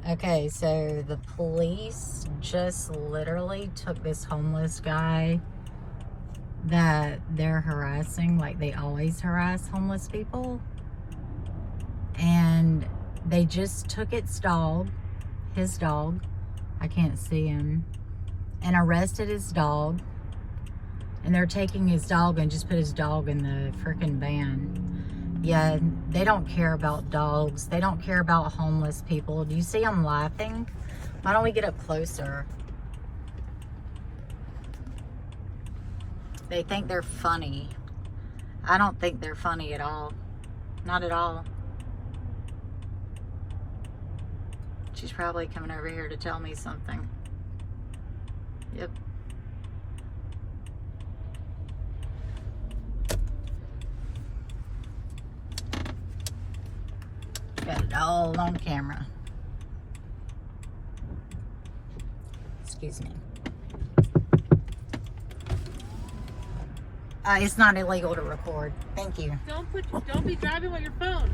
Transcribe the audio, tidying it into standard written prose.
Okay, so the police just literally took this homeless guy that they're harassing, like they always harass homeless people. And they just took his dog, I can't see him, and arrested his dog. And they're taking his dog and just put his dog in the freaking van. Yeah, they don't care about dogs. They don't care about homeless people. Do you see them laughing? Why don't we get up closer? They think they're funny. I don't think they're funny at all. Not at all. She's probably coming over here to tell me something. Yep. Got it all on camera. Excuse me. It's not illegal to record. Thank you. Don't be driving with your phone.